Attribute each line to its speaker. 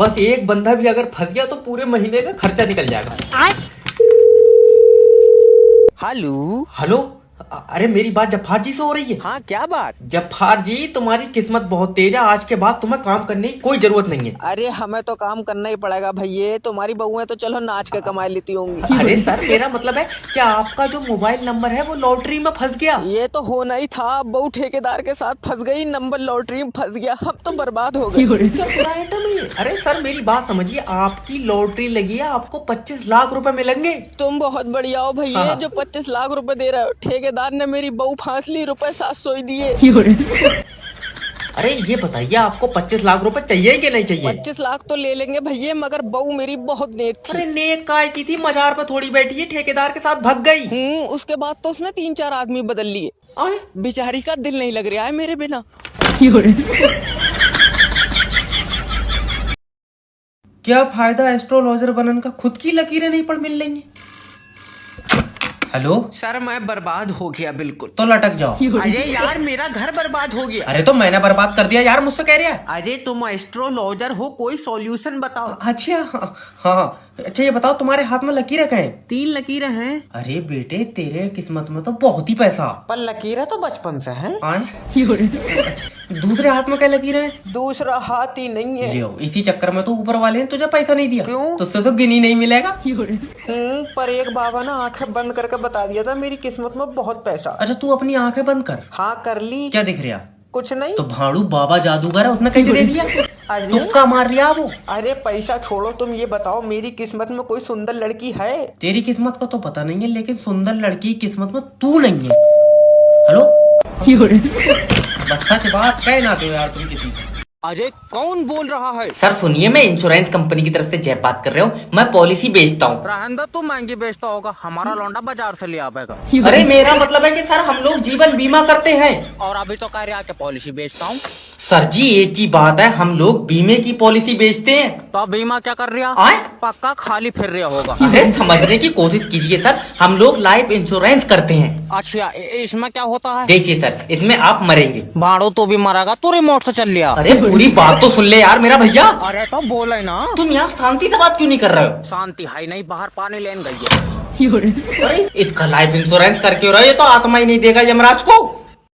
Speaker 1: बस एक बंदा भी अगर फंस गया तो पूरे महीने का खर्चा निकल जाएगा।
Speaker 2: हेलो।
Speaker 1: हेलो, अरे मेरी बात जफार जी से हो रही है?
Speaker 2: हाँ क्या बात?
Speaker 1: जफार जी, तुम्हारी किस्मत बहुत तेज है, आज के बाद तुम्हें काम करने की कोई जरूरत नहीं है।
Speaker 2: अरे हमें तो काम करना ही पड़ेगा भैया, तुम्हारी बहुएं तो चलो नाच के कमा लेती होंगी।
Speaker 1: अरे सर, मेरा मतलब है क्या आपका जो मोबाइल नंबर है वो लॉटरी में फंस गया?
Speaker 2: ये तो होना ही था, बहू ठेकेदार के साथ फंस गई, नंबर लॉटरी में फंस गया, हम तो बर्बाद हो गए।
Speaker 1: क्या बुरा आइटम है? अरे सर मेरी बात समझिए, आपकी लॉटरी लगी है, आपको 25 लाख रुपए मिलेंगे।
Speaker 2: तुम बहुत बढ़िया हो भैया,
Speaker 1: हाँ।
Speaker 2: जो 25 लाख रुपए दे रहे हो। ठेकेदार ने मेरी बहू फांस ली, रुपए 700 ही दिए।
Speaker 1: अरे ये बताइए, आपको 25 लाख रुपए चाहिए कि नहीं चाहिए?
Speaker 2: 25 लाख तो ले लेंगे भैया, मगर बहू मेरी बहुत नेक थी।
Speaker 1: अरे नेक काय की थी, मजार पे थोड़ी बैठी है, ठेकेदार के साथ भाग गई।
Speaker 2: उसके बाद तो उसने 3-4 आदमी बदल लिए।
Speaker 1: अरे
Speaker 2: बेचारी का दिल नहीं लग रहा है मेरे बिना।
Speaker 1: क्या फायदा एस्ट्रोलॉजर बनने का, खुद की लकीरें नहीं पढ़ मिल रही हैं। हेलो
Speaker 2: सर मैं बर्बाद हो गया बिल्कुल।
Speaker 1: तो लटक जाओ।
Speaker 2: अरे यार मेरा घर बर्बाद हो गया।
Speaker 1: अरे तो मैंने बर्बाद कर दिया यार, मुझसे कह रहा है?
Speaker 2: अरे तुम एस्ट्रोलॉजर हो, कोई सॉल्यूशन बताओ।
Speaker 1: अच्छा हाँ, हाँ अच्छा ये बताओ, तुम्हारे हाथ में लकीरें कहाँ हैं?
Speaker 2: 3 लकीरें हैं।
Speaker 1: अरे बेटे, तेरे किस्मत में तो बहुत ही पैसा।
Speaker 2: पर लकीरें तो बचपन से हैं।
Speaker 1: दूसरे हाथ में क्या लकीरें हैं?
Speaker 2: दूसरा हाथ ही नहीं है।
Speaker 1: लियो, इसी चक्कर में तो ऊपर वाले ने तुझे पैसा नहीं दिया।
Speaker 2: क्यों?
Speaker 1: तुझसे तो गिनी नहीं मिलेगा।
Speaker 2: पर एक बाबा ना आंखें बंद करके बता दिया था मेरी किस्मत में बहुत पैसा।
Speaker 1: अच्छा तू अपनी आंखें बंद कर।
Speaker 2: हाँ कर ली।
Speaker 1: क्या दिख रहा?
Speaker 2: कुछ नहीं।
Speaker 1: तो भाड़ू बाबा जादूगर है, उसने कैसे दे दिया?
Speaker 2: अरे
Speaker 1: तुक्का मार रिया वो।
Speaker 2: अरे पैसा छोड़ो, तुम ये बताओ मेरी किस्मत में कोई सुंदर लड़की है?
Speaker 1: तेरी किस्मत का तो पता नहीं है, लेकिन सुंदर लड़की की किस्मत में तू नहीं है। हेलो, बस सच बात कह ना दो यार तुम किसी से।
Speaker 2: अरे कौन बोल रहा है?
Speaker 1: सर सुनिए, मैं इंश्योरेंस कंपनी की तरफ से जय बात कर रहा हूँ, मैं पॉलिसी बेचता हूँ।
Speaker 2: रहंदा तू महंगी बेचता होगा, हमारा लौंडा बाजार से ले आवेगा।
Speaker 1: अरे मेरा मतलब है कि सर हम लोग जीवन बीमा करते हैं।
Speaker 2: और अभी तो कह रहा कि पॉलिसी बेचता हूँ।
Speaker 1: सर जी एक ही बात है, हम लोग बीमे की पॉलिसी बेचते हैं।
Speaker 2: तो बीमा क्या कर रहा?
Speaker 1: आए?
Speaker 2: पक्का खाली फिर रहा होगा।
Speaker 1: अरे समझने की कोशिश कीजिए सर, हम लोग लाइफ इंश्योरेंस करते हैं।
Speaker 2: अच्छा इसमें क्या होता है?
Speaker 1: देखिए सर, इसमें आप मरेंगे।
Speaker 2: भाड़ो तो भी मरेगा, तू रिमोट से चल लिया।
Speaker 1: अरे पूरी बात तो सुन ले यार मेरा भैया।
Speaker 2: अरे तो बोले ना।
Speaker 1: तुम यार शांति से बात क्यों नहीं कर रहे हो?
Speaker 2: शांति है नहीं, बाहर पानी लेने गई है।
Speaker 1: अरे इसका लाइफ इंश्योरेंस करके हो रहा है, ये तो आत्मा ही नहीं देगा यमराज को।